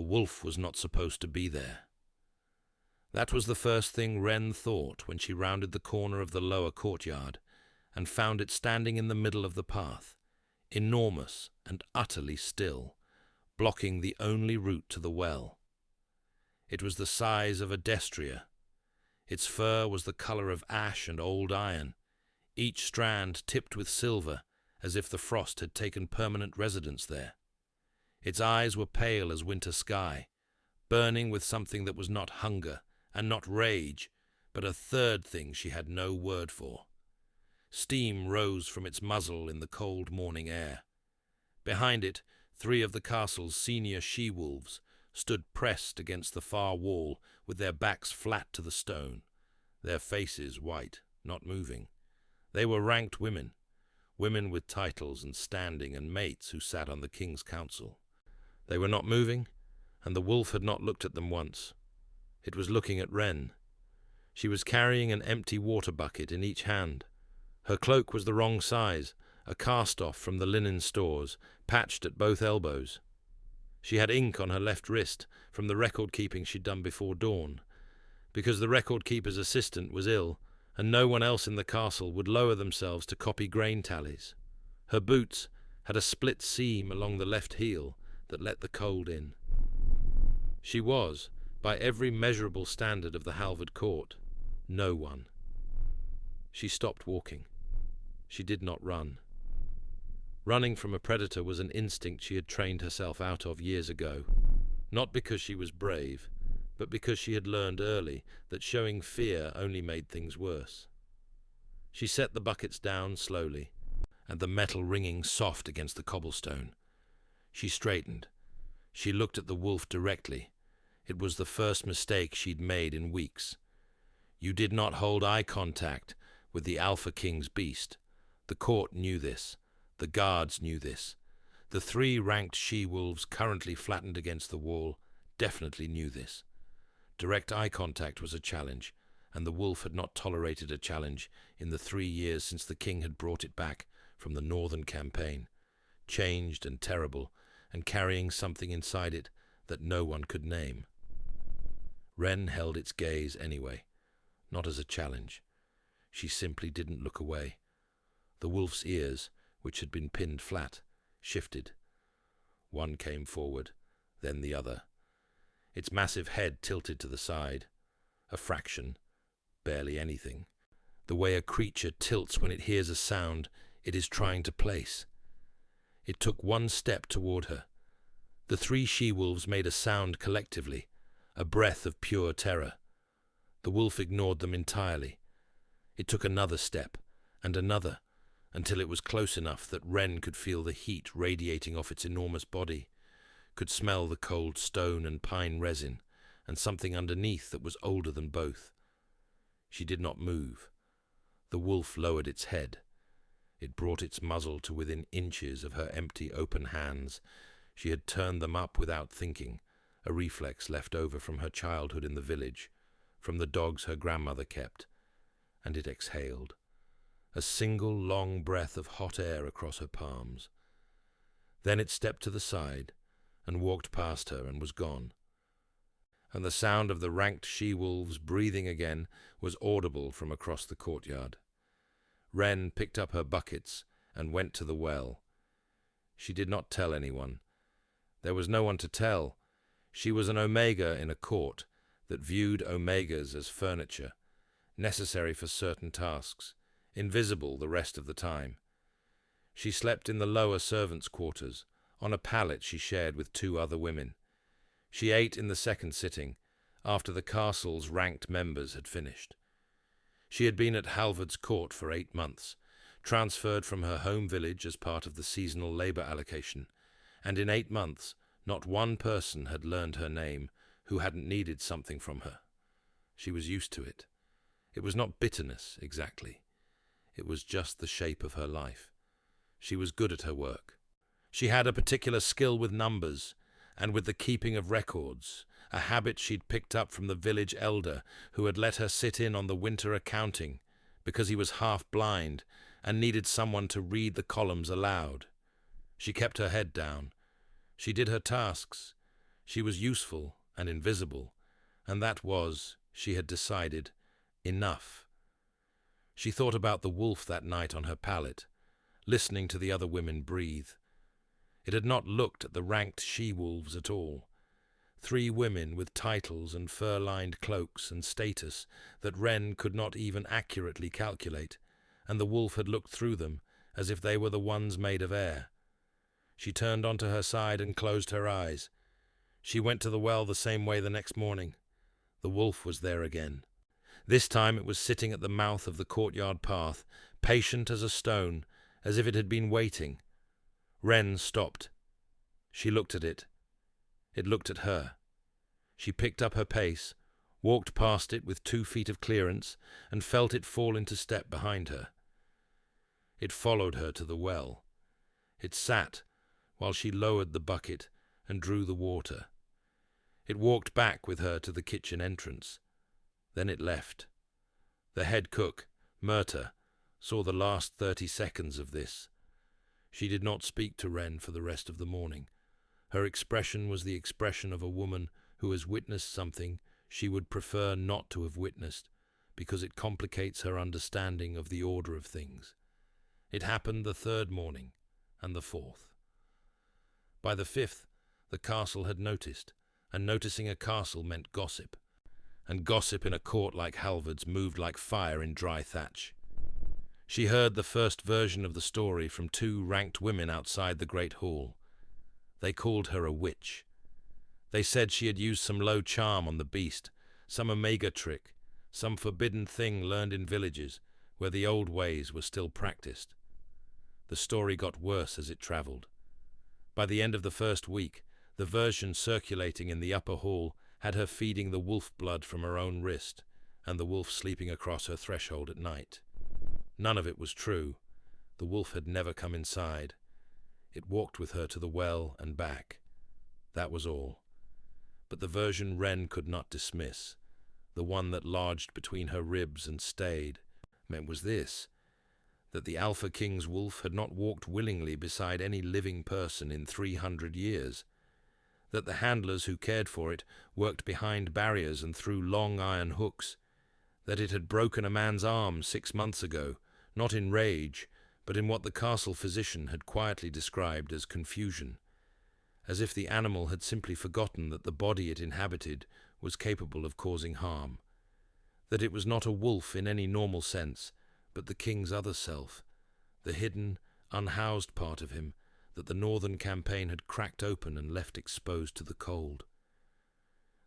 wolf was not supposed to be there. That was the first thing Wren thought when she rounded the corner of the lower courtyard and found it standing in the middle of the path, enormous and utterly still, blocking the only route to the well. It was the size of a destrier. Its fur was the colour of ash and old iron, each strand tipped with silver, as if the frost had taken permanent residence there. Its eyes were pale as winter sky, burning with something that was not hunger and not rage, but a third thing she had no word for. Steam rose from its muzzle in the cold morning air. Behind it, 3 of the castle's senior she-wolves stood pressed against the far wall with their backs flat to the stone, their faces white, not moving. They were ranked women with titles and standing and mates who sat on the king's council. They were not moving, and the wolf had not looked at them once. It was looking at Wren. She was carrying an empty water bucket in each hand. Her cloak was the wrong size, a cast-off from the linen stores, patched at both elbows. She had ink on her left wrist from the record-keeping she'd done before dawn, because the record-keeper's assistant was ill, and no one else in the castle would lower themselves to copy grain tallies. Her boots had a split seam along the left heel that let the cold in. She was, by every measurable standard of the Halvard court, no one. She stopped walking. She did not run. Running from a predator was an instinct she had trained herself out of years ago, not because she was brave, but because she had learned early that showing fear only made things worse. She set the buckets down slowly, and the metal ringing soft against the cobblestone. She straightened. She looked at the wolf directly. It was the first mistake she'd made in weeks. You did not hold eye contact with the Alpha King's beast. The court knew this. The guards knew this. The 3 ranked she-wolves currently flattened against the wall definitely knew this. Direct eye contact was a challenge, and the wolf had not tolerated a challenge in the 3 years since the king had brought it back from the northern campaign, changed and terrible, and carrying something inside it that no one could name. Wren held its gaze anyway, not as a challenge. She simply didn't look away. The wolf's ears, which had been pinned flat, shifted. One came forward, then the other. Its massive head tilted to the side. A fraction, barely anything. The way a creature tilts when it hears a sound it is trying to place. It took 1 step toward her. The 3 she-wolves made a sound collectively, a breath of pure terror. The wolf ignored them entirely. It took another step, and another, until it was close enough that Wren could feel the heat radiating off its enormous body, could smell the cold stone and pine resin, and something underneath that was older than both. She did not move. The wolf lowered its head. It brought its muzzle to within inches of her empty open hands. She had turned them up without thinking, a reflex left over from her childhood in the village, from the dogs her grandmother kept, and it exhaled. A single long breath of hot air across her palms. Then it stepped to the side and walked past her and was gone. And the sound of the ranked she-wolves breathing again was audible from across the courtyard. Wren picked up her buckets and went to the well. She did not tell anyone. There was no one to tell. She was an omega in a court that viewed omegas as furniture, necessary for certain tasks, invisible the rest of the time. She slept in the lower servants' quarters, on a pallet she shared with 2 other women. She ate in the second sitting, after the castle's ranked members had finished. She had been at Halvard's court for 8 months, transferred from her home village as part of the seasonal labour allocation, and in 8 months not one person had learned her name who hadn't needed something from her. She was used to it. It was not bitterness, exactly. It was just the shape of her life. She was good at her work. She had a particular skill with numbers and with the keeping of records, a habit she'd picked up from the village elder who had let her sit in on the winter accounting because he was half blind and needed someone to read the columns aloud. She kept her head down. She did her tasks. She was useful and invisible, and that was, she had decided, enough. She thought about the wolf that night on her pallet, listening to the other women breathe. It had not looked at the ranked she-wolves at all. 3 women with titles and fur-lined cloaks and status that Wren could not even accurately calculate, and the wolf had looked through them as if they were the ones made of air. She turned onto her side and closed her eyes. She went to the well the same way the next morning. The wolf was there again. This time it was sitting at the mouth of the courtyard path, patient as a stone, as if it had been waiting. Wren stopped. She looked at it. It looked at her. She picked up her pace, walked past it with 2 feet of clearance, and felt it fall into step behind her. It followed her to the well. It sat while she lowered the bucket and drew the water. It walked back with her to the kitchen entrance. Then it left. The head cook, Myrta, saw the last 30 seconds of this. She did not speak to Wren for the rest of the morning. Her expression was the expression of a woman who has witnessed something she would prefer not to have witnessed, because it complicates her understanding of the order of things. It happened the 3rd morning, and the 4th. By the 5th, the castle had noticed, and noticing a castle meant gossip, and gossip in a court like Halvard's moved like fire in dry thatch. She heard the first version of the story from 2 ranked women outside the great hall. They called her a witch. They said she had used some low charm on the beast, some omega trick, some forbidden thing learned in villages where the old ways were still practiced. The story got worse as it travelled. By the end of the 1st week, the version circulating in the upper hall had her feeding the wolf blood from her own wrist, and the wolf sleeping across her threshold at night. None of it was true. The wolf had never come inside. It walked with her to the well and back. That was all. But the version Wren could not dismiss, the one that lodged between her ribs and stayed, meant was this, that the Alpha King's wolf had not walked willingly beside any living person in 300 years, that the handlers who cared for it worked behind barriers and threw long iron hooks, that it had broken a man's arm 6 months ago, not in rage, but in what the castle physician had quietly described as confusion, as if the animal had simply forgotten that the body it inhabited was capable of causing harm, that it was not a wolf in any normal sense, but the king's other self, the hidden, unhoused part of him that the northern campaign had cracked open and left exposed to the cold.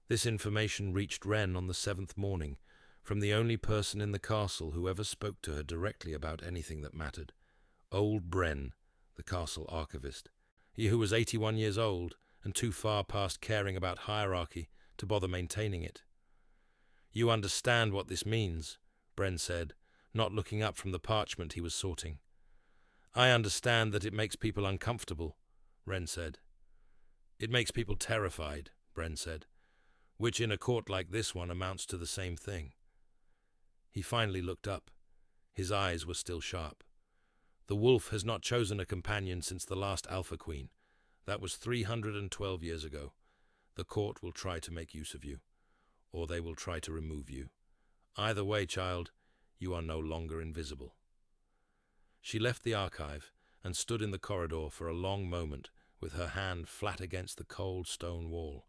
This information reached Wren on the 7th morning, from the only person in the castle who ever spoke to her directly about anything that mattered, old Wren, the castle archivist, he who was 81 years old and too far past caring about hierarchy to bother maintaining it. "You understand what this means," Wren said, not looking up from the parchment he was sorting. "I understand that it makes people uncomfortable," Wren said. "It makes people terrified," Wren said, "which in a court like this one amounts to the same thing." He finally looked up. His eyes were still sharp. "The wolf has not chosen a companion since the last Alpha Queen. That was 312 years ago. The court will try to make use of you, or they will try to remove you. Either way, child, you are no longer invisible." She left the archive and stood in the corridor for a long moment with her hand flat against the cold stone wall.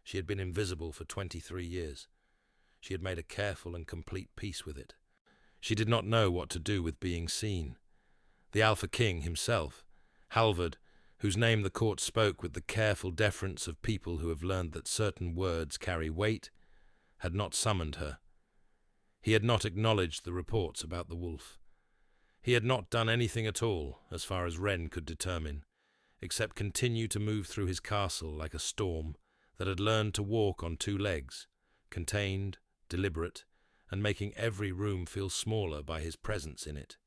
She had been invisible for 23 years. She had made a careful and complete peace with it. She did not know what to do with being seen. The Alpha King himself, Halvard, whose name the court spoke with the careful deference of people who have learned that certain words carry weight, had not summoned her. He had not acknowledged the reports about the wolf. He had not done anything at all, as far as Wren could determine, except continue to move through his castle like a storm that had learned to walk on 2 legs, contained, deliberate, and making every room feel smaller by his presence in it.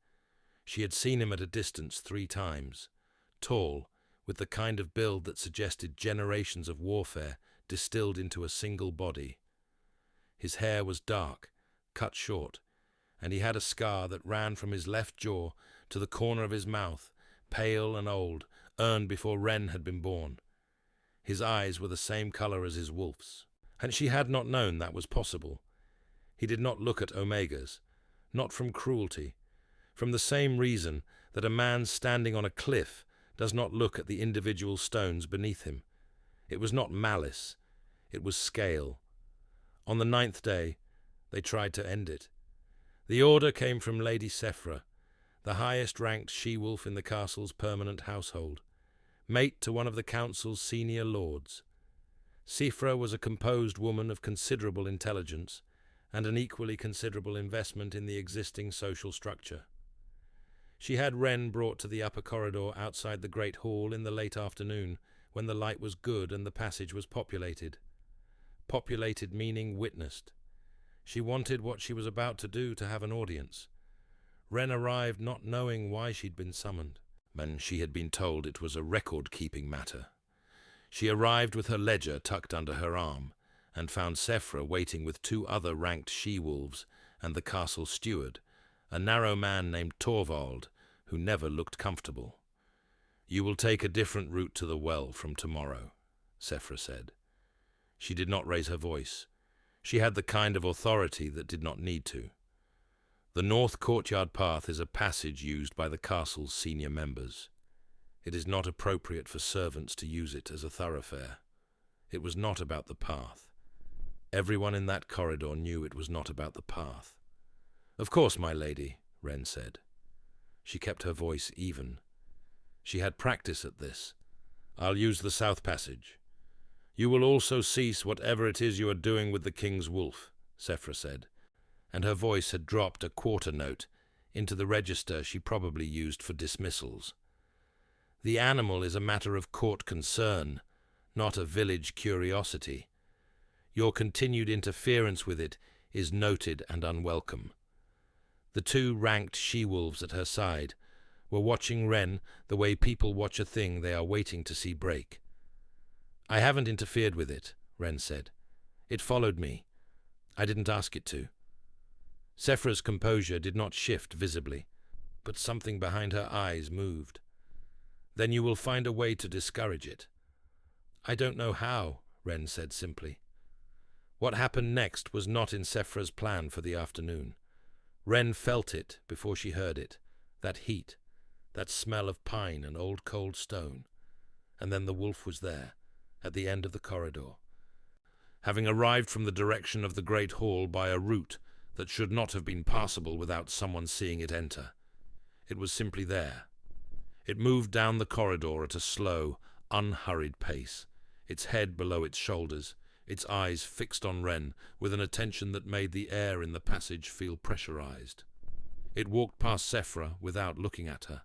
She had seen him at a distance 3 times, tall, with the kind of build that suggested generations of warfare distilled into a single body. His hair was dark, cut short, and he had a scar that ran from his left jaw to the corner of his mouth, pale and old, earned before Wren had been born. His eyes were the same color as his wolf's, and she had not known that was possible. He did not look at Omegas, not from cruelty, from the same reason that a man standing on a cliff does not look at the individual stones beneath him. It was not malice, it was scale. On the 9th day, they tried to end it. The order came from Lady Sefra, the highest-ranked she-wolf in the castle's permanent household, mate to one of the council's senior lords. Sefra was a composed woman of considerable intelligence and an equally considerable investment in the existing social structure. She had Wren brought to the upper corridor outside the great hall in the late afternoon, when the light was good and the passage was populated. Populated meaning witnessed. She wanted what she was about to do to have an audience. Wren arrived not knowing why she'd been summoned, and she had been told it was a record-keeping matter. She arrived with her ledger tucked under her arm, and found Sefra waiting with 2 other ranked she-wolves and the castle steward, a narrow man named Torvald, who never looked comfortable. "You will take a different route to the well from tomorrow," Sefra said. She did not raise her voice. She had the kind of authority that did not need to. The north courtyard path is a passage used by the castle's senior members. It is not appropriate for servants to use it as a thoroughfare. It was not about the path. Everyone in that corridor knew it was not about the path. "Of course, my lady," Wren said. She kept her voice even. She had practice at this. "I'll use the south passage." "You will also cease whatever it is you are doing with the king's wolf," Sefra said, and her voice had dropped a quarter note into the register she probably used for dismissals. "The animal is a matter of court concern, not a village curiosity. Your continued interference with it is noted and unwelcome." The 2 ranked she-wolves at her side were watching Wren the way people watch a thing they are waiting to see break. "I haven't interfered with it," Wren said. "It followed me. I didn't ask it to." Sefra's composure did not shift visibly, but something behind her eyes moved. "Then you will find a way to discourage it." "I don't know how," Wren said simply. What happened next was not in Sefra's plan for the afternoon. Wren felt it before she heard it, that heat, that smell of pine and old cold stone. And then the wolf was there, at the end of the corridor, having arrived from the direction of the great hall by a route that should not have been passable without someone seeing it enter. It was simply there. It moved down the corridor at a slow, unhurried pace, its head below its shoulders, its eyes fixed on Wren with an attention that made the air in the passage feel pressurized. It walked past Sefra without looking at her,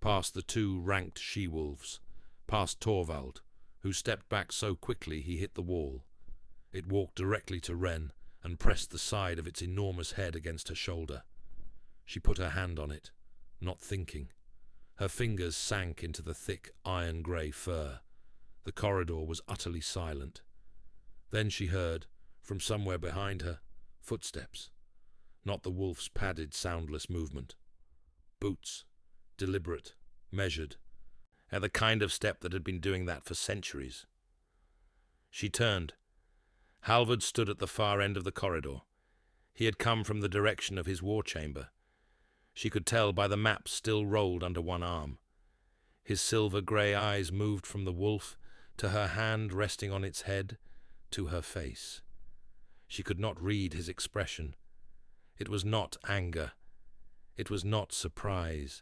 past the 2 ranked she-wolves, past Torvald, who stepped back so quickly he hit the wall. It walked directly to Wren and pressed the side of its enormous head against her shoulder. She put her hand on it, not thinking. Her fingers sank into the thick iron-grey fur. The corridor was utterly silent. Then she heard, from somewhere behind her, footsteps. Not the wolf's padded, soundless movement. Boots, deliberate, measured, and the kind of step that had been doing that for centuries. She turned. Halvard stood at the far end of the corridor. He had come from the direction of his war chamber. She could tell by the map still rolled under one arm. His silver-grey eyes moved from the wolf to her hand resting on its head, to her face. She could not read his expression. It was not anger. It was not surprise.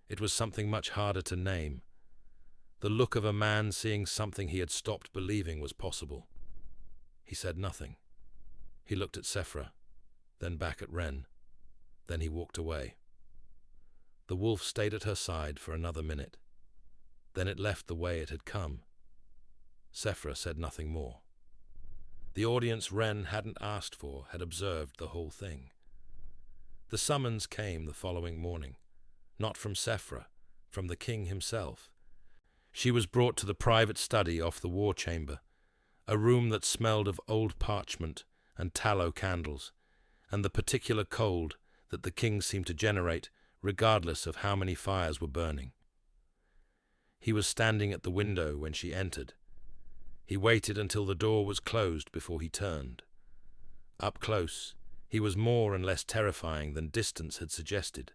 It was something much harder to name. The look of a man seeing something he had stopped believing was possible. He said nothing. He looked at Sefra, then back at Wren. Then he walked away. The wolf stayed at her side for another minute. Then it left the way it had come. Sefra said nothing more. The audience Wren hadn't asked for had observed the whole thing. The summons came the following morning, not from Sefra, from the king himself. She was brought to the private study off the war chamber, a room that smelled of old parchment and tallow candles, and the particular cold that the king seemed to generate, regardless of how many fires were burning. He was standing at the window when she entered. He waited until the door was closed before he turned. Up close, he was more and less terrifying than distance had suggested.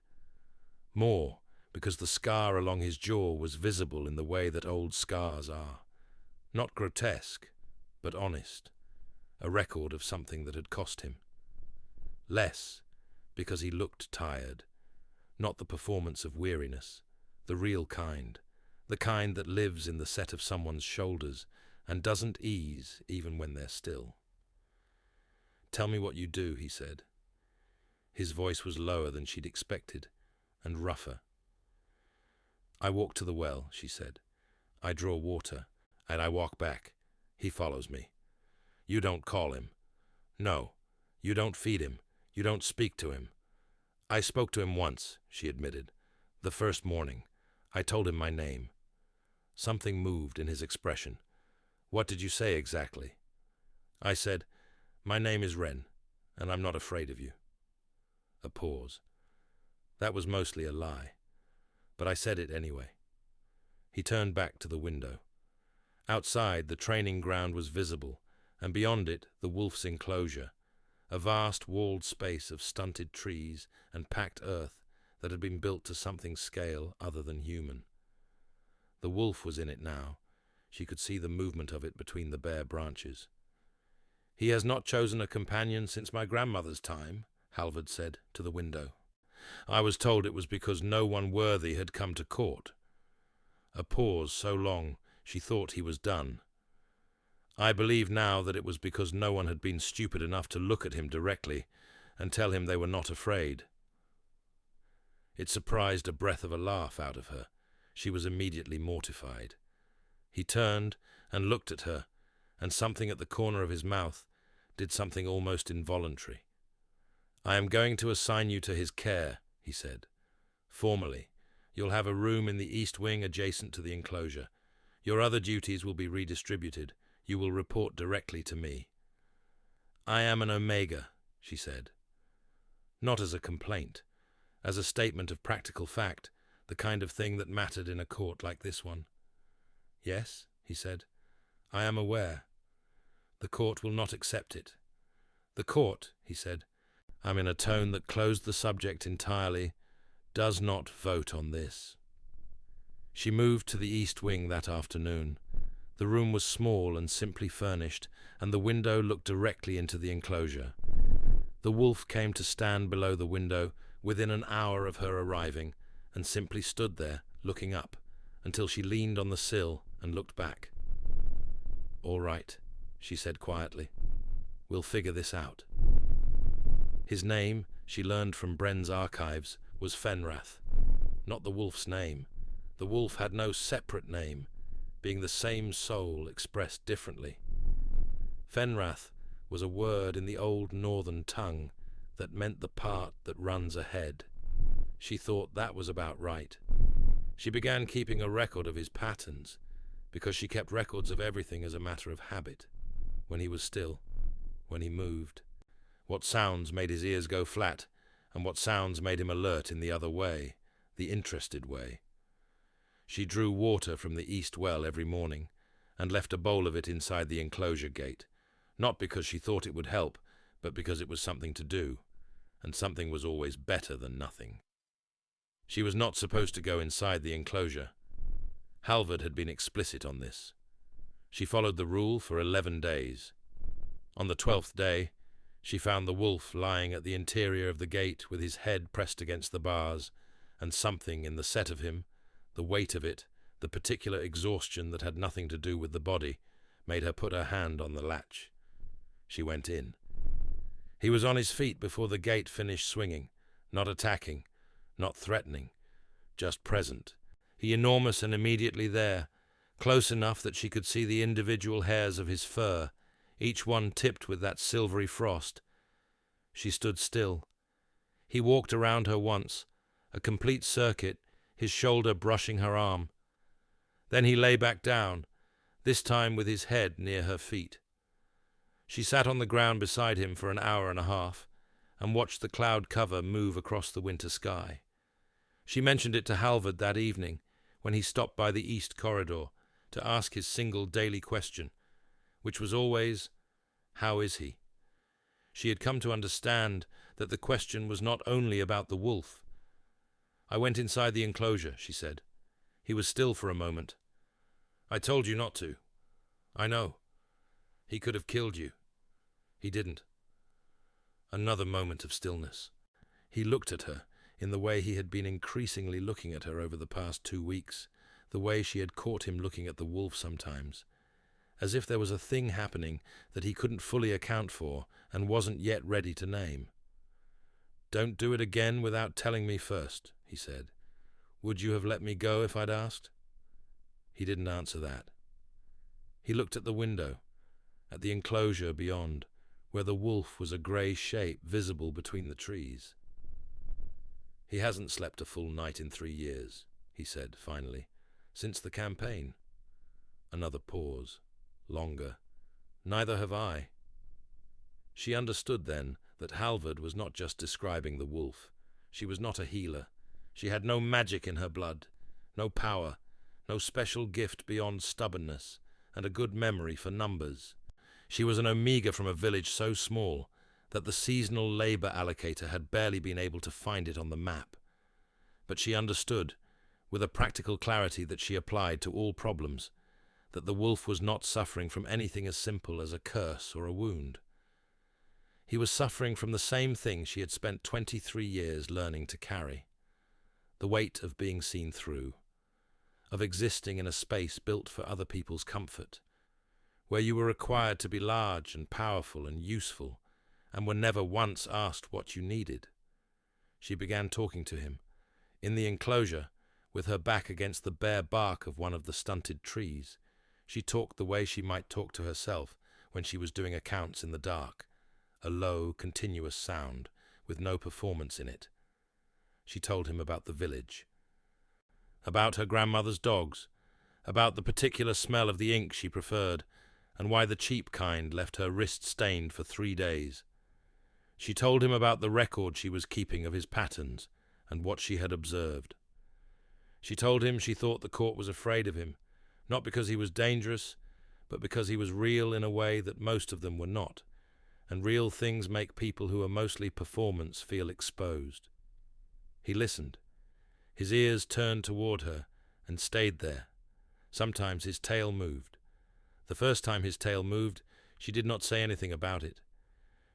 More, because the scar along his jaw was visible in the way that old scars are. Not grotesque, but honest. A record of something that had cost him. Less, because he looked tired. Not the performance of weariness, the real kind. The kind that lives in the set of someone's shoulders and doesn't ease even when they're still. "Tell me what you do," he said. His voice was lower than she'd expected, and rougher. "I walk to the well," she said. "I draw water, and I walk back. He follows me. You don't call him. No, you don't feed him. You don't speak to him." "I spoke to him once," she admitted. "The first morning. I told him my name." Something moved in his expression. "What did you say exactly?" "I said, 'My name is Wren, and I'm not afraid of you.'" A pause. That was mostly a lie, but I said it anyway. He turned back to the window. Outside, the training ground was visible, and beyond it, the wolf's enclosure, a vast walled space of stunted trees and packed earth that had been built to something scale other than human. The wolf was in it now. She could see the movement of it between the bare branches. "He has not chosen a companion since my grandmother's time," Halvard said to the window. "I was told it was because no one worthy had come to court." A pause so long she thought he was done. "I believe now that it was because no one had been stupid enough to look at him directly and tell him they were not afraid." It surprised a breath of a laugh out of her. She was immediately mortified. He turned and looked at her, and something at the corner of his mouth did something almost involuntary. "I am going to assign you to his care," he said. "Formally, you'll have a room in the east wing adjacent to the enclosure. Your other duties will be redistributed. You will report directly to me." "I am an Omega," she said. Not as a complaint, as a statement of practical fact, the kind of thing that mattered in a court like this one. "Yes," he said, "I am aware. The court will not accept it." "The court," he said, in a tone that closed the subject entirely, "does not vote on this." She moved to the east wing that afternoon. The room was small and simply furnished, and the window looked directly into the enclosure. The wolf came to stand below the window within an hour of her arriving, and simply stood there, looking up, until she leaned on the sill and looked back. "All right," she said quietly. "We'll figure this out." His name, she learned from Bren's archives, was Fenrath. Not the wolf's name. The wolf had no separate name, being the same soul expressed differently. Fenrath was a word in the old northern tongue that meant the part that runs ahead. She thought that was about right. She began keeping a record of his patterns, because she kept records of everything as a matter of habit. When he was still, when he moved, what sounds made his ears go flat, and what sounds made him alert in the other way, the interested way. She drew water from the east well every morning, and left a bowl of it inside the enclosure gate, not because she thought it would help, but because it was something to do, and something was always better than nothing. She was not supposed to go inside the enclosure. Halvard had been explicit on this. She followed the rule for 11 days. On the 12th day, she found the wolf lying at the interior of the gate with his head pressed against the bars, and something in the set of him, the weight of it, the particular exhaustion that had nothing to do with the body, made her put her hand on the latch. She went in. He was on his feet before the gate finished swinging, not attacking, not threatening, just present. He enormous and immediately there, close enough that she could see the individual hairs of his fur, each one tipped with that silvery frost. She stood still. He walked around her once, a complete circuit, his shoulder brushing her arm. Then he lay back down, this time with his head near her feet. She sat on the ground beside him for an hour and a half, and watched the cloud cover move across the winter sky. She mentioned it to Halvard that evening, when he stopped by the east corridor, to ask his single daily question, which was always, "How is he?" She had come to understand that the question was not only about the wolf. "I went inside the enclosure," she said. He was still for a moment. "I told you not to. I know. He could have killed you. He didn't." Another moment of stillness. He looked at her in the way he had been increasingly looking at her over the past 2 weeks, the way she had caught him looking at the wolf sometimes, as if there was a thing happening that he couldn't fully account for and wasn't yet ready to name. "Don't do it again without telling me first," he said. "Would you have let me go if I'd asked?" He didn't answer that. He looked at the window, at the enclosure beyond, where the wolf was a grey shape visible between the trees. "He hasn't slept a full night in 3 years," he said finally, "since the campaign." Another pause. Longer. "Neither have I." She understood then that Halvard was not just describing the wolf. She was not a healer. She had no magic in her blood, no power, no special gift beyond stubbornness and a good memory for numbers. She was an Omega from a village so small that the seasonal labor allocator had barely been able to find it on the map. But she understood, with a practical clarity that she applied to all problems, that the wolf was not suffering from anything as simple as a curse or a wound. He was suffering from the same thing she had spent 23 years learning to carry: the weight of being seen through, of existing in a space built for other people's comfort, where you were required to be large and powerful and useful, and were never once asked what you needed. She began talking to him, in the enclosure, with her back against the bare bark of one of the stunted trees. She talked the way she might talk to herself when she was doing accounts in the dark, a low, continuous sound, with no performance in it. She told him about the village, about her grandmother's dogs, about the particular smell of the ink she preferred, and why the cheap kind left her wrist stained for 3 days. She told him about the record she was keeping of his patterns and what she had observed. She told him she thought the court was afraid of him, not because he was dangerous, but because he was real in a way that most of them were not, and real things make people who are mostly performance feel exposed. He listened. His ears turned toward her and stayed there. Sometimes his tail moved. The first time his tail moved, she did not say anything about it.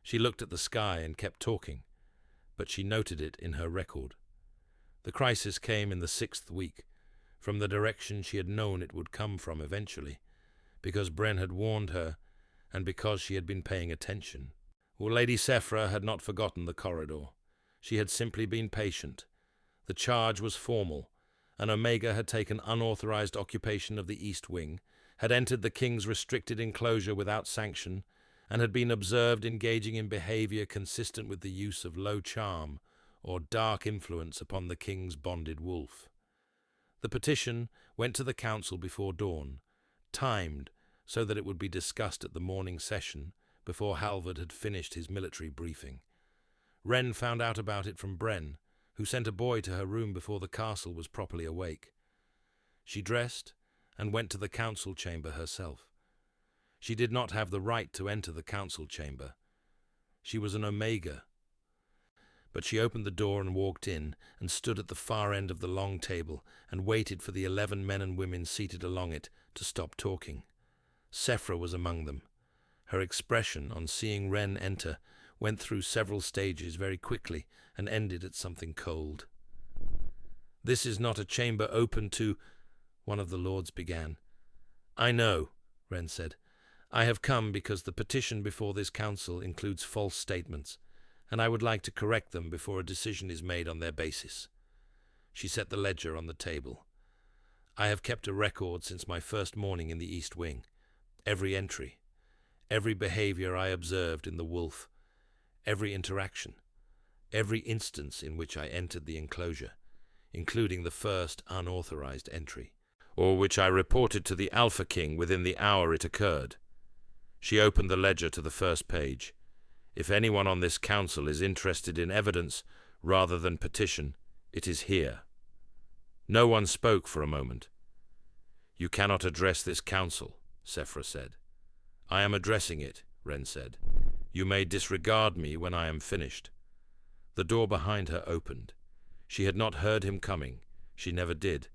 She looked at the sky and kept talking, but she noted it in her record. The crisis came in the 6th week, from the direction she had known it would come from eventually, because Wren had warned her, and because she had been paying attention. Well, Lady Sefra had not forgotten the corridor. She had simply been patient. The charge was formal. An Omega had taken unauthorized occupation of the East Wing, had entered the king's restricted enclosure without sanction, and had been observed engaging in behavior consistent with the use of low charm or dark influence upon the king's bonded wolf. The petition went to the council before dawn, timed so that it would be discussed at the morning session before Halvard had finished his military briefing. Wren found out about it from Wren, who sent a boy to her room before the castle was properly awake. She dressed and went to the council chamber herself. She did not have the right to enter the council chamber. She was an Omega. But she opened the door and walked in and stood at the far end of the long table and waited for the 11 men and women seated along it to stop talking. Sefra was among them. Her expression on seeing Wren enter went through several stages very quickly and ended at something cold. "This is not a chamber open to—" one of the lords began. "I know," Wren said. "I have come because the petition before this council includes false statements, and I would like to correct them before a decision is made on their basis." She set the ledger on the table. "I have kept a record since my first morning in the East Wing. Every entry, every behavior I observed in the wolf, every interaction, every instance in which I entered the enclosure, including the first unauthorized entry, or which I reported to the Alpha King within the hour it occurred." She opened the ledger to the first page. "If anyone on this council is interested in evidence rather than petition, it is here." No one spoke for a moment. "You cannot address this council," Sefra said. I am addressing it, Wren said. You may disregard me when I am finished. The door behind her opened. She had not heard him coming. She never did.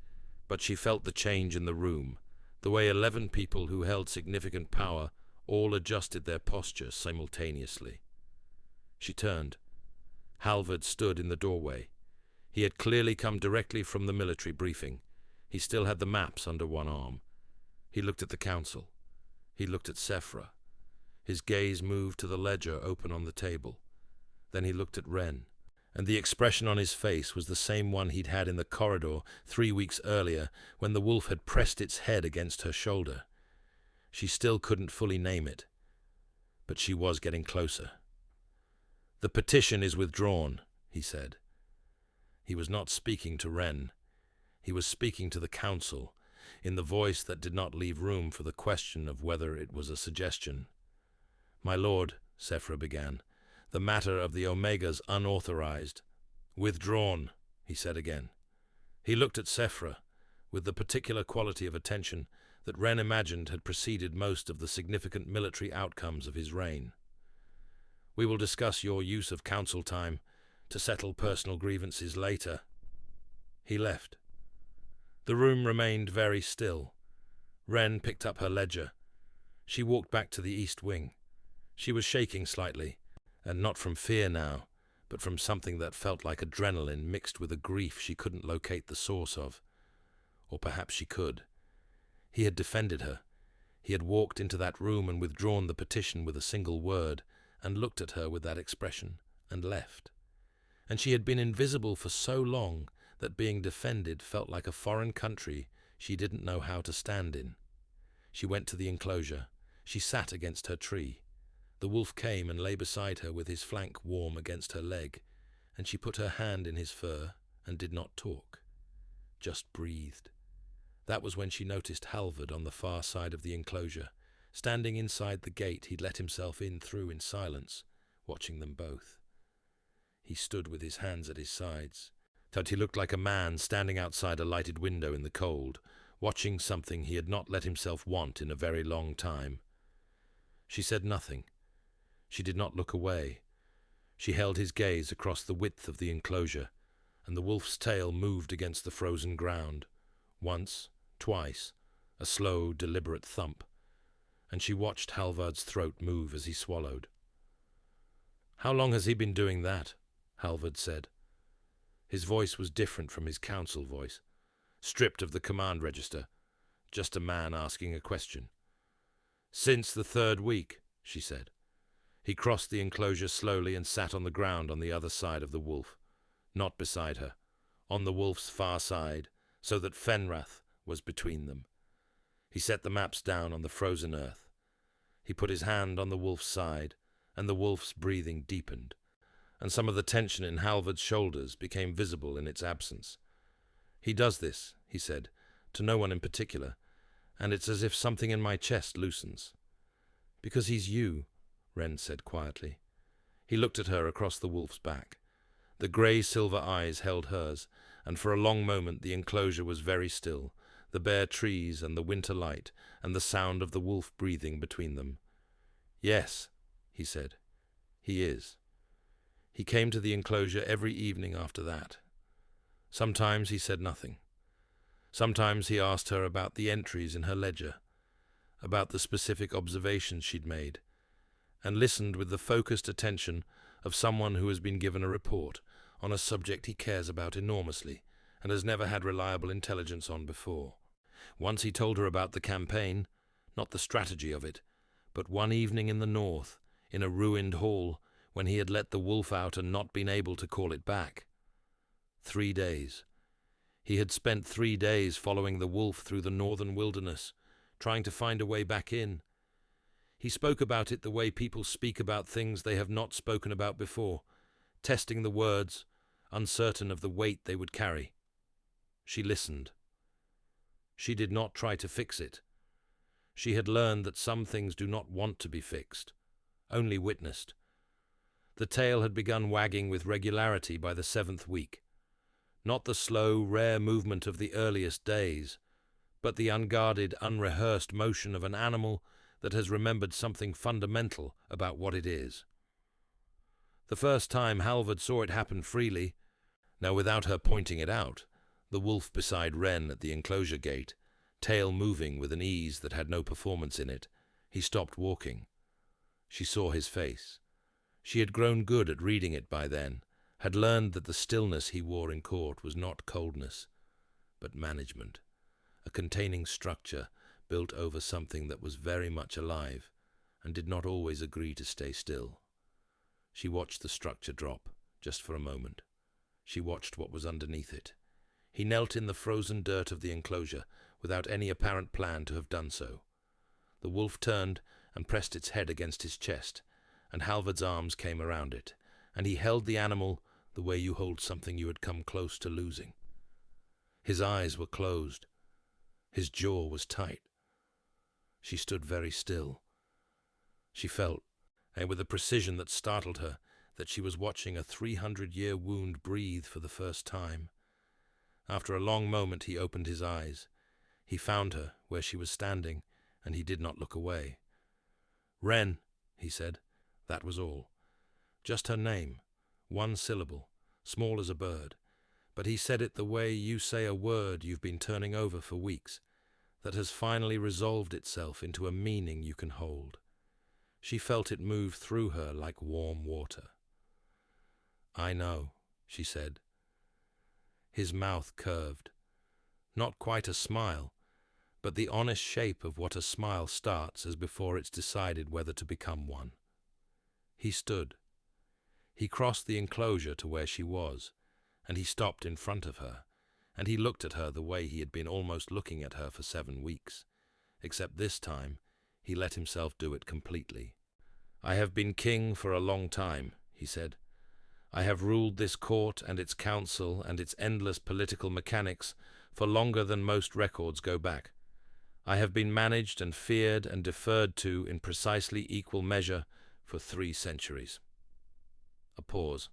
But she felt the change in the room, the way 11 people who held significant power all adjusted their posture simultaneously. She turned. Halvard stood in the doorway. He had clearly come directly from the military briefing. He still had the maps under one arm. He looked at the council. He looked at Sefra. His gaze moved to the ledger open on the table. Then he looked at Wren, and the expression on his face was the same one he'd had in the corridor 3 weeks earlier when the wolf had pressed its head against her shoulder. She still couldn't fully name it, but she was getting closer. "The petition is withdrawn," he said. He was not speaking to Wren. He was speaking to the council, in the voice that did not leave room for the question of whether it was a suggestion. "My lord," Sefra began, "the matter of the Omegas unauthorized." "Withdrawn," he said again. He looked at Sefra with the particular quality of attention that Wren imagined had preceded most of the significant military outcomes of his reign. "We will discuss your use of council time to settle personal grievances later." He left. The room remained very still. Wren picked up her ledger. She walked back to the east wing. She was shaking slightly, and not from fear now, but from something that felt like adrenaline mixed with a grief she couldn't locate the source of. Or perhaps she could. He had defended her. He had walked into that room and withdrawn the petition with a single word, and looked at her with that expression, and left. And she had been invisible for so long that being defended felt like a foreign country she didn't know how to stand in. She went to the enclosure. She sat against her tree. The wolf came and lay beside her with his flank warm against her leg, and she put her hand in his fur and did not talk, just breathed. That was when she noticed Halvard on the far side of the enclosure, standing inside the gate he'd let himself in through in silence, watching them both. He stood with his hands at his sides, till he looked like a man standing outside a lighted window in the cold, watching something he had not let himself want in a very long time. She said nothing. She did not look away. She held his gaze across the width of the enclosure, and the wolf's tail moved against the frozen ground. Once, twice, a slow, deliberate thump, and she watched Halvard's throat move as he swallowed. "How long has he been doing that?" Halvard said. His voice was different from his council voice, stripped of the command register, just a man asking a question. "Since the 3rd week," she said. He crossed the enclosure slowly and sat on the ground on the other side of the wolf, not beside her, on the wolf's far side, so that Fenrath was between them. He set the maps down on the frozen earth. He put his hand on the wolf's side, and the wolf's breathing deepened, and some of the tension in Halvard's shoulders became visible in its absence. "He does this," he said, "to no one in particular, and it's as if something in my chest loosens." "Because he's you," Wren said quietly. He looked at her across the wolf's back. The grey-silver eyes held hers, and for a long moment the enclosure was very still, the bare trees and the winter light, and the sound of the wolf breathing between them. "Yes," he said, "he is." He came to the enclosure every evening after that. Sometimes he said nothing. Sometimes he asked her about the entries in her ledger, about the specific observations she'd made, and listened with the focused attention of someone who has been given a report on a subject he cares about enormously and has never had reliable intelligence on before. Once he told her about the campaign, not the strategy of it, but one evening in the north, in a ruined hall, when he had let the wolf out and not been able to call it back. 3 days. He had spent 3 days following the wolf through the northern wilderness, trying to find a way back in. He spoke about it the way people speak about things they have not spoken about before, testing the words, uncertain of the weight they would carry. She listened. She did not try to fix it. She had learned that some things do not want to be fixed, only witnessed. The tail had begun wagging with regularity by the 7th week. Not the slow, rare movement of the earliest days, but the unguarded, unrehearsed motion of an animal that has remembered something fundamental about what it is. The first time Halvard saw it happen freely, now without her pointing it out, the wolf beside Wren at the enclosure gate, tail moving with an ease that had no performance in it, he stopped walking. She saw his face. She had grown good at reading it by then, had learned that the stillness he wore in court was not coldness, but management, a containing structure built over something that was very much alive and did not always agree to stay still. She watched the structure drop, just for a moment. She watched what was underneath it. He knelt in the frozen dirt of the enclosure, without any apparent plan to have done so. The wolf turned and pressed its head against his chest, and Halvard's arms came around it, and he held the animal the way you hold something you had come close to losing. His eyes were closed. His jaw was tight. She stood very still. She felt, and with a precision that startled her, that she was watching a 300-year wound breathe for the first time. After a long moment he opened his eyes. He found her where she was standing, and he did not look away. "Wren," he said. That was all. Just her name, one syllable, small as a bird. But he said it the way you say a word you've been turning over for weeks, that has finally resolved itself into a meaning you can hold. She felt it move through her like warm water. "I know," she said. His mouth curved. Not quite a smile, but the honest shape of what a smile starts as before it's decided whether to become one. He stood. He crossed the enclosure to where she was, and he stopped in front of her, and he looked at her the way he had been almost looking at her for 7 weeks, except this time he let himself do it completely. "I have been king for a long time," he said. "I have ruled this court and its council and its endless political mechanics for longer than most records go back. I have been managed and feared and deferred to in precisely equal measure for 3 centuries. A pause.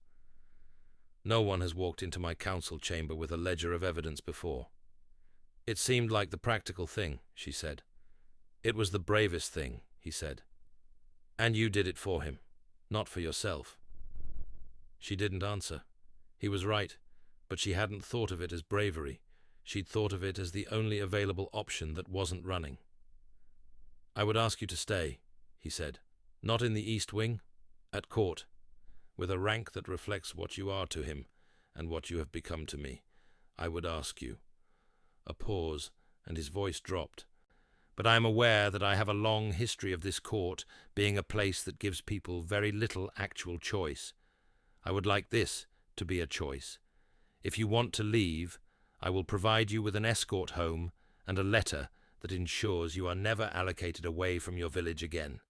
"No one has walked into my council chamber with a ledger of evidence before." "It seemed like the practical thing," she said. "It was the bravest thing," he said. "And you did it for him, not for yourself." She didn't answer. He was right, but she hadn't thought of it as bravery. She'd thought of it as the only available option that wasn't running. "I would ask you to stay," he said. "Not in the East Wing, at court, with a rank that reflects what you are to him and what you have become to me. I would ask you." A pause, and his voice dropped. "But I am aware that I have a long history of this court being a place that gives people very little actual choice. I would like this to be a choice. If you want to leave, I will provide you with an escort home and a letter that ensures you are never allocated away from your village again."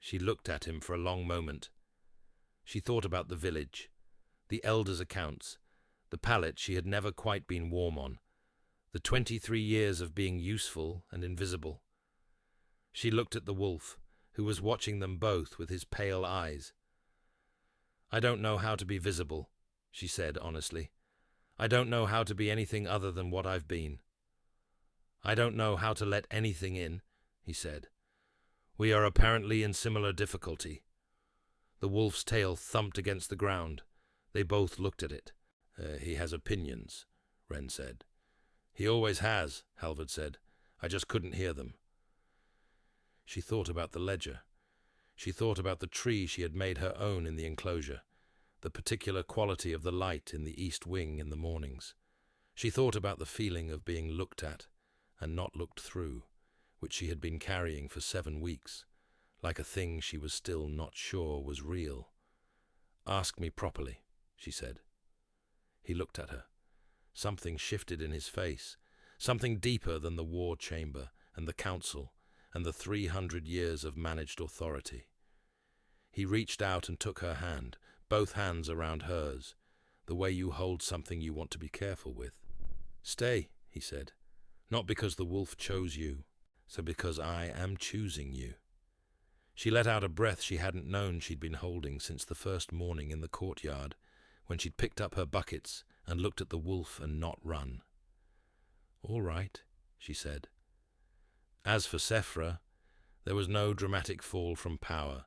She looked at him for a long moment. She thought about the village, the elders' accounts, the palate she had never quite been warm on, the 23 years of being useful and invisible. She looked at the wolf, who was watching them both with his pale eyes. "I don't know how to be visible," she said honestly. "I don't know how to be anything other than what I've been." "I don't know how to let anything in," he said. "We are apparently in similar difficulty." The wolf's tail thumped against the ground. They both looked at it. "He has opinions," Wren said. "He always has," Halvard said. "I just couldn't hear them." She thought about the ledger. She thought about the tree she had made her own in the enclosure, the particular quality of the light in the East Wing in the mornings. She thought about the feeling of being looked at and not looked through, which she had been carrying for 7 weeks, like a thing she was still not sure was real. "Ask me properly," she said. He looked at her. Something shifted in his face, something deeper than the war chamber and the council and the 300 years of managed authority. He reached out and took her hand, both hands around hers, the way you hold something you want to be careful with. "Stay," he said, "not because the wolf chose you, so because I am choosing you." She let out a breath she hadn't known she'd been holding since the first morning in the courtyard, when she'd picked up her buckets and looked at the wolf and not run. "All right," she said. "As for Sefra, There was no dramatic fall from power,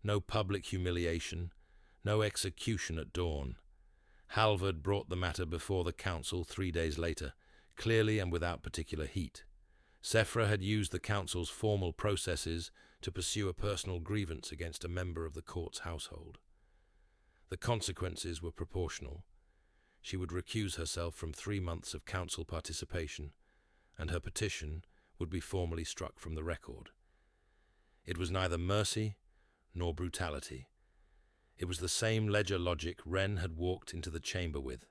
no public humiliation, no execution at dawn. Halvard brought the matter before the council 3 days later, clearly and without particular heat. Sefra had used the council's formal processes to pursue a personal grievance against a member of the court's household. The consequences were proportional. She would recuse herself from 3 months of council participation, and her petition would be formally struck from the record. It was neither mercy nor brutality. It was the same ledger logic Wren had walked into the chamber with.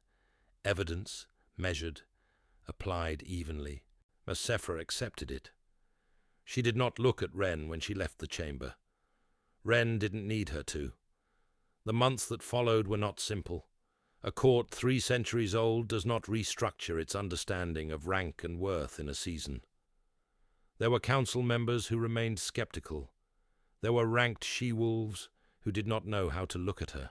Evidence, measured, applied evenly. As Sefra accepted it. She did not look at Wren when she left the chamber. Wren didn't need her to. The months that followed were not simple. A court 3 centuries old does not restructure its understanding of rank and worth in a season. There were council members who remained skeptical. There were ranked she-wolves who did not know how to look at her.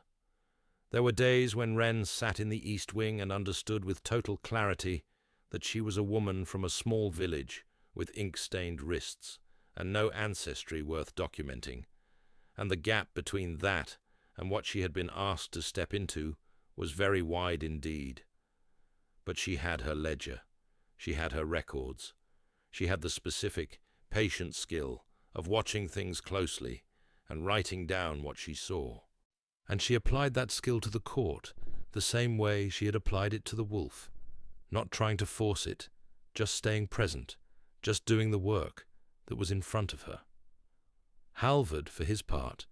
There were days when Wren sat in the East Wing and understood with total clarity that she was a woman from a small village with ink-stained wrists and no ancestry worth documenting, and the gap between that and what she had been asked to step into was very wide indeed. But she had her ledger, she had her records, she had the specific, patient skill of watching things closely and writing down what she saw. And she applied that skill to the court the same way she had applied it to the wolf, not trying to force it, just staying present, just doing the work that was in front of her. Halvard, for his part,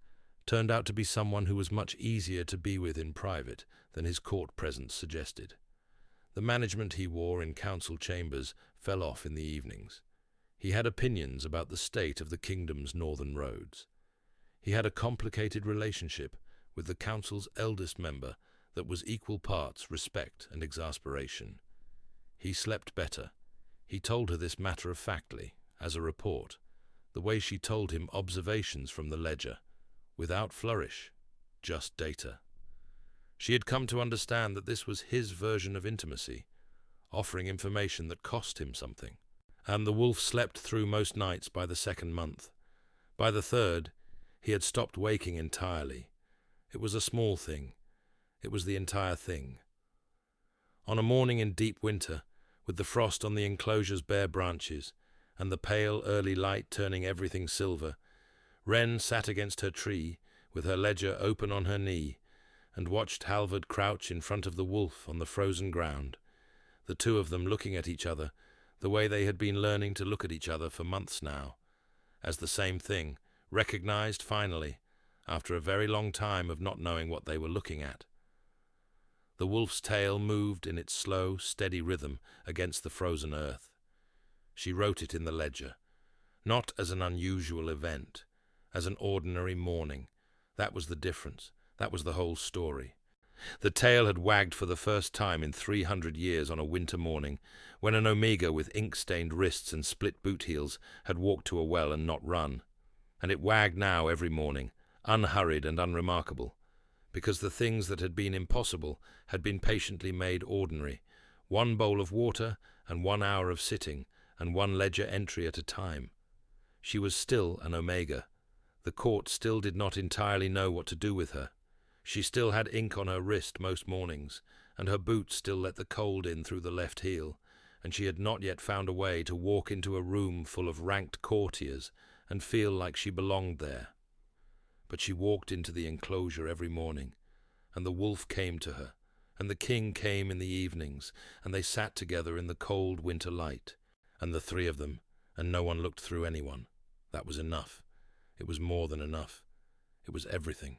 turned out to be someone who was much easier to be with in private than his court presence suggested. The management he wore in council chambers fell off in the evenings. He had opinions about the state of the kingdom's northern roads. He had a complicated relationship with the council's eldest member that was equal parts respect and exasperation. He slept better. He told her this matter-of-factly, as a report, the way she told him observations from the ledger, without flourish, just data. She had come to understand that this was his version of intimacy, offering information that cost him something. And the wolf slept through most nights by the 2nd month. By the 3rd, he had stopped waking entirely. It was a small thing. It was the entire thing. On a morning in deep winter, with the frost on the enclosure's bare branches, and the pale early light turning everything silver, Wren sat against her tree, with her ledger open on her knee, and watched Halvard crouch in front of the wolf on the frozen ground, the 2 of them looking at each other the way they had been learning to look at each other for months now, as the same thing, recognized finally, after a very long time of not knowing what they were looking at. The wolf's tail moved in its slow, steady rhythm against the frozen earth. She wrote it in the ledger, not as an unusual event, as an ordinary morning. That was the difference. That was the whole story. The tail had wagged for the first time in 300 years on a winter morning, when an omega with ink-stained wrists and split boot heels had walked to a well and not run. And it wagged now every morning, unhurried and unremarkable, because the things that had been impossible had been patiently made ordinary, 1 bowl of water and 1 hour of sitting, and 1 ledger entry at a time. She was still an omega. The court still did not entirely know what to do with her. She still had ink on her wrist most mornings, and her boots still let the cold in through the left heel, and she had not yet found a way to walk into a room full of ranked courtiers and feel like she belonged there. But she walked into the enclosure every morning, and the wolf came to her, and the king came in the evenings, and they sat together in the cold winter light, and the 3 of them, and no one looked through anyone. That was enough. It was more than enough. It was everything.